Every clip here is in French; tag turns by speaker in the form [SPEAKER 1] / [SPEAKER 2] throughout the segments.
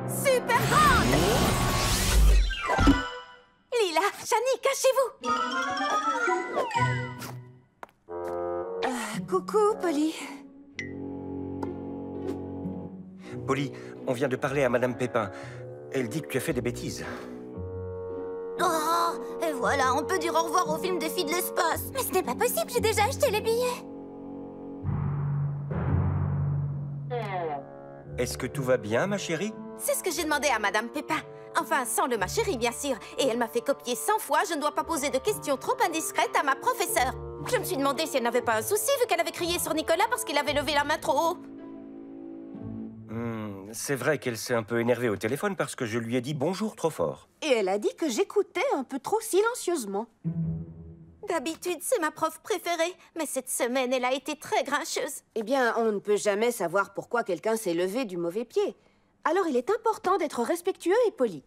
[SPEAKER 1] super grande. Lila, Shani, cachez-vous.
[SPEAKER 2] Coucou, Polly.
[SPEAKER 3] Polly, on vient de parler à Madame Pépin. Elle dit que tu as fait des bêtises.
[SPEAKER 1] Oh, et voilà, on peut dire au revoir au film des filles de l'espace. Mais ce n'est pas possible, j'ai déjà acheté les billets.
[SPEAKER 3] Est-ce que tout va bien, ma chérie?
[SPEAKER 1] C'est ce que j'ai demandé à Madame Pépin. Enfin, sans le ma chérie, bien sûr. Et elle m'a fait copier 100 fois. Je ne dois pas poser de questions trop indiscrètes à ma professeure. Je me suis demandé si elle n'avait pas un souci, vu qu'elle avait crié sur Nicolas parce qu'il avait levé la main trop haut.
[SPEAKER 3] C'est vrai qu'elle s'est un peu énervée au téléphone parce que je lui ai dit bonjour trop fort.
[SPEAKER 2] Et elle a dit que j'écoutais un peu trop silencieusement.
[SPEAKER 1] D'habitude, c'est ma prof préférée. Mais cette semaine, elle a été très grincheuse.
[SPEAKER 2] Eh bien, on ne peut jamais savoir pourquoi quelqu'un s'est levé du mauvais pied. Alors, il est important d'être respectueux et poli.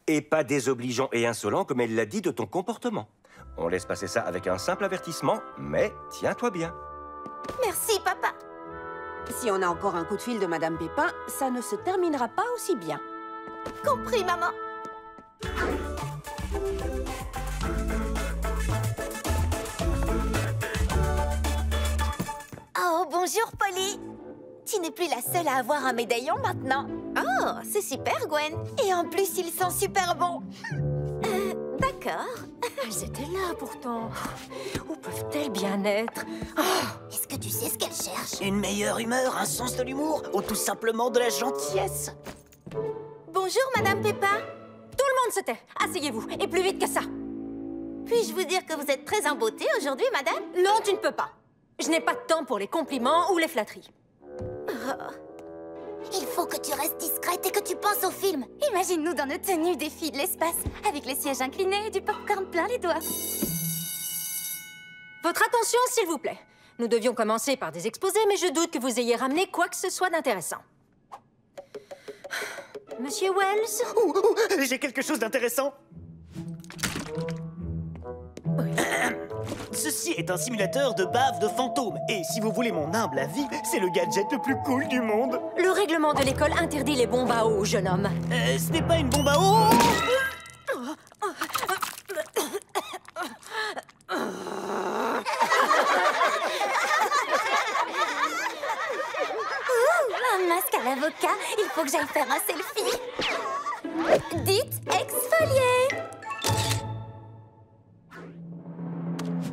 [SPEAKER 3] Et pas désobligeant et insolent comme elle l'a dit de ton comportement. On laisse passer ça avec un simple avertissement, mais tiens-toi bien.
[SPEAKER 1] Merci, papa.
[SPEAKER 2] Si on a encore un coup de fil de Madame Pépin, ça ne se terminera pas aussi bien.
[SPEAKER 1] Compris, maman. Oh, bonjour, Polly. Tu n'es plus la seule à avoir un médaillon maintenant. Oh, c'est super, Gwen. Et en plus, ils sont super bons. D'accord.
[SPEAKER 4] Elles étaient là, pourtant. Où peuvent-elles bien être?
[SPEAKER 1] Est-ce que tu sais ce qu'elle cherche?
[SPEAKER 5] Une meilleure humeur, un sens de l'humour, ou tout simplement de la gentillesse?
[SPEAKER 1] Bonjour, Madame Pépin.
[SPEAKER 4] Tout le monde se tait. Asseyez-vous, et plus vite que ça.
[SPEAKER 1] Puis-je vous dire que vous êtes très en beauté aujourd'hui, madame?
[SPEAKER 4] Non, tu ne peux pas. Je n'ai pas de temps pour les compliments ou les flatteries.
[SPEAKER 1] Il faut que tu restes discrète et que tu penses au film. Imagine-nous dans nos tenues des filles de l'espace, avec les sièges inclinés et du popcorn plein les doigts.
[SPEAKER 4] Votre attention, s'il vous plaît. Nous devions commencer par des exposés, mais je doute que vous ayez ramené quoi que ce soit d'intéressant. Monsieur Wells?
[SPEAKER 5] J'ai quelque chose d'intéressant. Ceci est un simulateur de bave de fantômes. Et si vous voulez mon humble avis, c'est le gadget le plus cool du monde.
[SPEAKER 4] Le règlement de l'école interdit les bombes à eau, jeune homme.
[SPEAKER 5] Ce n'est pas une bombe à eau.
[SPEAKER 1] Un masque à l'avocat, il faut que j'aille faire un selfie. Dites exfolier.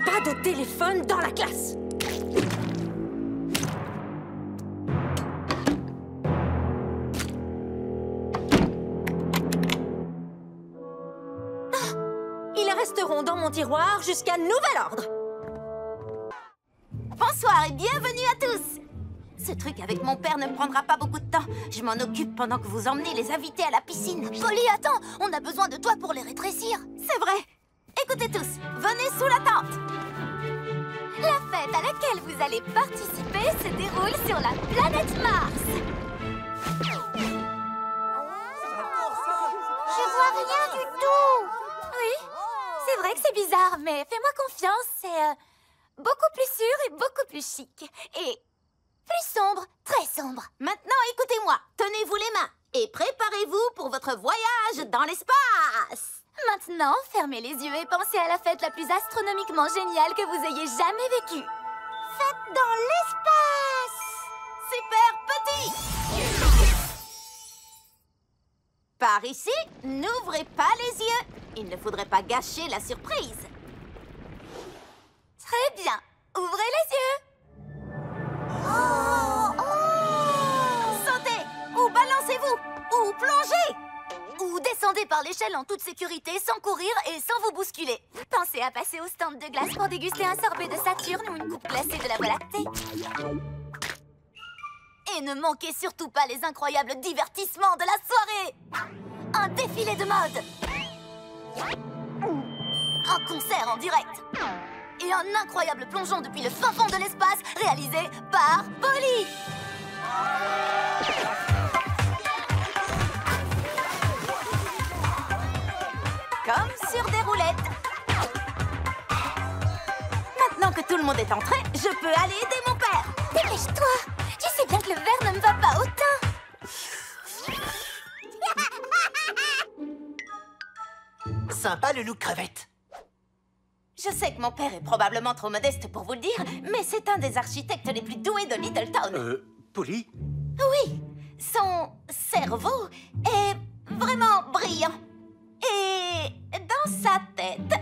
[SPEAKER 4] Pas de téléphone dans la classe. Ils resteront dans mon tiroir jusqu'à nouvel ordre.
[SPEAKER 1] Bonsoir et bienvenue à tous. Ce truc avec mon père ne prendra pas beaucoup de temps. Je m'en occupe pendant que vous emmenez les invités à la piscine. Polly, attends, on a besoin de toi pour les rétrécir. C'est vrai. Écoutez tous, venez sous la tente. La fête à laquelle vous allez participer se déroule sur la planète Mars. Je vois rien du tout. Oui, c'est vrai que c'est bizarre, mais fais-moi confiance, c'est beaucoup plus sûr et beaucoup plus chic. Et plus sombre, très sombre. Maintenant, écoutez-moi, tenez-vous les mains et préparez-vous pour votre voyage dans l'espace. Maintenant, fermez les yeux et pensez à la fête la plus astronomiquement géniale que vous ayez jamais vécue. Fête dans l'espace. Super petit. Par ici, n'ouvrez pas les yeux. Il ne faudrait pas gâcher la surprise. Très bien. Ouvrez les yeux. Sautez ou balancez-vous ou plongez. Ou descendez par l'échelle en toute sécurité, sans courir et sans vous bousculer. Pensez à passer au stand de glace pour déguster un sorbet de Saturne ou une coupe glacée de la Voie lactée. Et ne manquez surtout pas les incroyables divertissements de la soirée. Un défilé de mode. Un concert en direct. Et un incroyable plongeon depuis le fin fond de l'espace, réalisé par Polly. Comme sur des roulettes. Maintenant que tout le monde est entré, je peux aller aider mon père. Dépêche-toi. Tu sais bien que le verre ne me va pas autant.
[SPEAKER 6] sympa le loup crevette.
[SPEAKER 7] Je sais que mon père est probablement trop modeste pour vous le dire, mais c'est un des architectes les plus doués de Littleton.
[SPEAKER 3] Polly?
[SPEAKER 7] Oui, son cerveau est vraiment brillant. Et dans sa tête...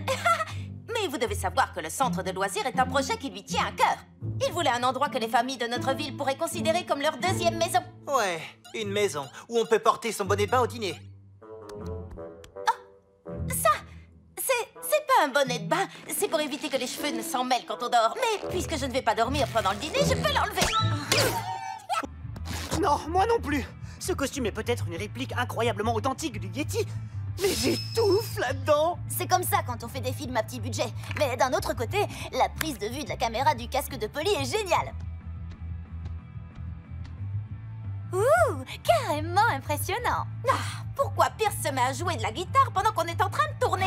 [SPEAKER 7] Mais vous devez savoir que le centre de loisirs est un projet qui lui tient à cœur. Il voulait un endroit que les familles de notre ville pourraient considérer comme leur deuxième maison.
[SPEAKER 6] Ouais, une maison où on peut porter son bonnet de bain au dîner.
[SPEAKER 7] Ça, c'est pas un bonnet de bain. C'est pour éviter que les cheveux ne s'en mêlent quand on dort. Mais puisque je ne vais pas dormir pendant le dîner, je peux l'enlever.
[SPEAKER 5] Non, moi non plus. Ce costume est peut-être une réplique incroyablement authentique du Yeti, mais j'étouffe là-dedans.
[SPEAKER 1] C'est comme ça quand on fait des films à petit budget. Mais d'un autre côté, la prise de vue de la caméra du casque de Polly est géniale. Ouh, carrément impressionnant.
[SPEAKER 7] Ah, pourquoi Pierce se met à jouer de la guitare pendant qu'on est en train de tourner?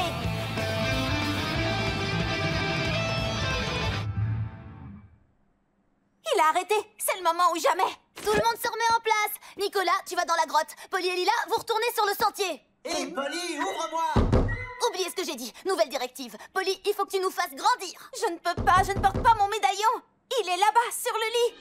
[SPEAKER 7] Il a arrêté. C'est le moment ou jamais.
[SPEAKER 1] Tout le monde se remet en place. Nicolas, tu vas dans la grotte. Polly et Lila, vous retournez sur le sentier.
[SPEAKER 6] Hé, Polly, ouvre-moi!
[SPEAKER 1] Oubliez ce que j'ai dit. Nouvelle directive. Polly, il faut que tu nous fasses grandir.
[SPEAKER 7] Je ne peux pas, je ne porte pas mon médaillon. Il est là-bas, sur le lit.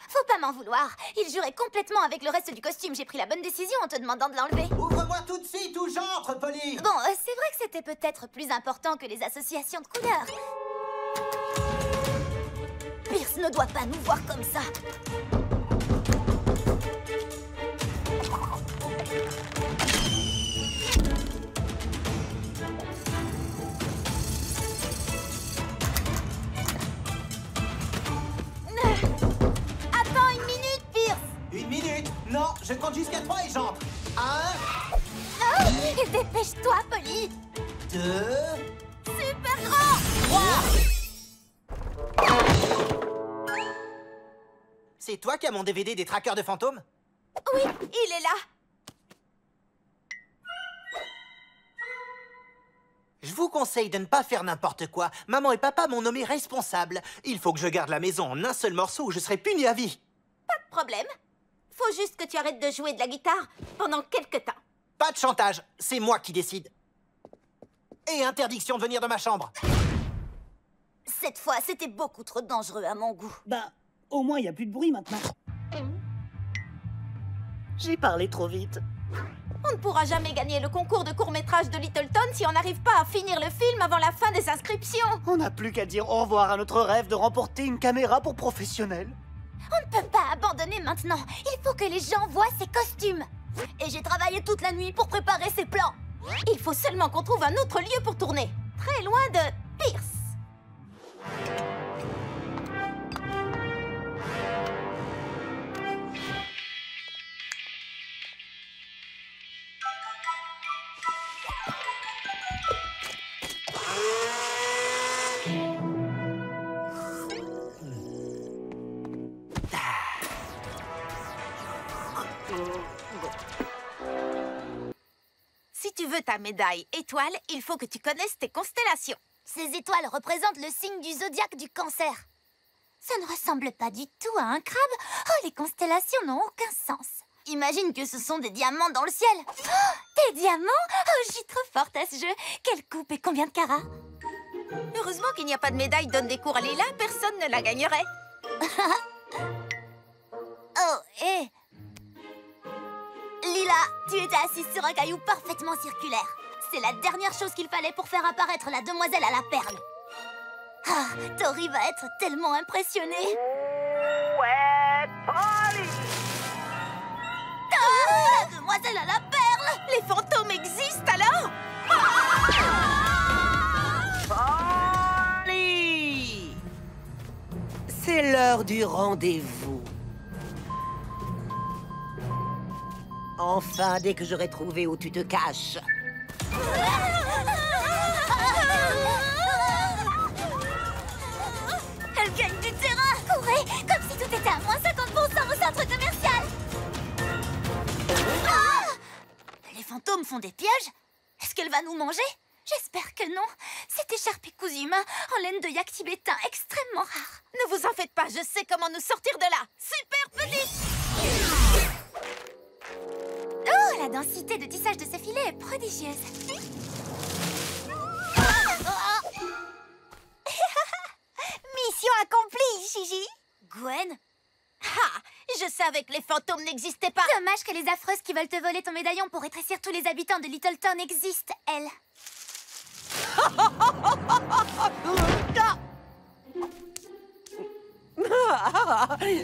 [SPEAKER 1] Faut pas m'en vouloir. Il jurait complètement avec le reste du costume. J'ai pris la bonne décision en te demandant de l'enlever.
[SPEAKER 6] Ouvre-moi tout de suite ou j'entre, Polly!
[SPEAKER 1] Bon, c'est vrai que c'était peut-être plus important que les associations de couleurs. Pierce ne doit pas nous voir comme ça.
[SPEAKER 7] Attends une minute, Pierce.
[SPEAKER 6] Une minute! Non, je compte jusqu'à 3 et j'entre. 1,
[SPEAKER 1] Oh, dépêche-toi, Polly.
[SPEAKER 6] 2,
[SPEAKER 7] Super grand.
[SPEAKER 6] 3. C'est toi qui as mon DVD des traqueurs de fantômes?
[SPEAKER 7] Oui, il est là.
[SPEAKER 6] Je vous conseille de ne pas faire n'importe quoi. Maman et papa m'ont nommé responsable. Il faut que je garde la maison en un seul morceau ou je serai puni à vie.
[SPEAKER 7] Pas de problème. Faut juste que tu arrêtes de jouer de la guitare pendant quelque temps.
[SPEAKER 6] Pas de chantage, c'est moi qui décide. Et interdiction de venir de ma chambre.
[SPEAKER 1] Cette fois, c'était beaucoup trop dangereux à mon goût.
[SPEAKER 5] Bah, au moins, il n'y a plus de bruit maintenant. J'ai parlé trop vite.
[SPEAKER 7] On ne pourra jamais gagner le concours de court-métrage de Littleton si on n'arrive pas à finir le film avant la fin des inscriptions.
[SPEAKER 5] On n'a plus qu'à dire au revoir à notre rêve de remporter une caméra pour professionnels.
[SPEAKER 1] On ne peut pas abandonner maintenant. Il faut que les gens voient ces costumes. Et j'ai travaillé toute la nuit pour préparer ces plans.
[SPEAKER 7] Il faut seulement qu'on trouve un autre lieu pour tourner. Très loin de Pierce. Si tu veux ta médaille étoile, il faut que tu connaisses tes constellations.
[SPEAKER 1] Ces étoiles représentent le signe du zodiaque du cancer. Ça ne ressemble pas du tout à un crabe. Oh, les constellations n'ont aucun sens. Imagine que ce sont des diamants dans le ciel. Oh, des diamants? Oh, je suis trop forte à ce jeu. Quelle coupe et combien de carats?
[SPEAKER 7] Heureusement qu'il n'y a pas de médaille donne des cours à Lila, personne ne la gagnerait.
[SPEAKER 1] Oh, hé! Lila, tu étais assise sur un caillou parfaitement circulaire. C'est la dernière chose qu'il fallait pour faire apparaître la demoiselle à la perle. Ah, Tori va être tellement impressionnée.
[SPEAKER 8] Ouais, Polly!
[SPEAKER 1] Ah, la demoiselle à la perle!
[SPEAKER 7] Les fantômes existent alors?
[SPEAKER 8] Polly! C'est l'heure du rendez-vous. Enfin, dès que j'aurai trouvé où tu te caches.
[SPEAKER 1] Elle gagne du terrain! Courez, comme si tout était à moins 50% au centre commercial! Ah! Les fantômes font des pièges? Est-ce qu'elle va nous manger? J'espère que non. Cette écharpe est cousue main en laine de yak tibétain extrêmement rare.
[SPEAKER 7] Ne vous en faites pas, je sais comment nous sortir de là. Super petite!
[SPEAKER 1] Oh, la densité de tissage de ce filet est prodigieuse.
[SPEAKER 7] Mission accomplie, Gigi.
[SPEAKER 1] Gwen,
[SPEAKER 7] Ah, je savais que les fantômes n'existaient pas.
[SPEAKER 1] dommage que les affreuses qui veulent te voler ton médaillon pour rétrécir tous les habitants de Littleton existent, elles.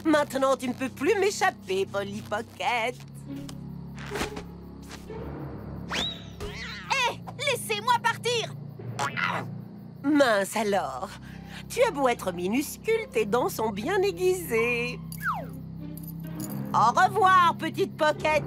[SPEAKER 8] Maintenant, tu ne peux plus m'échapper, Polly Pocket.
[SPEAKER 7] Hé, laissez-moi partir.
[SPEAKER 8] Mince alors. Tu as beau être minuscule, tes dents sont bien aiguisées. Au revoir, petite Pocket.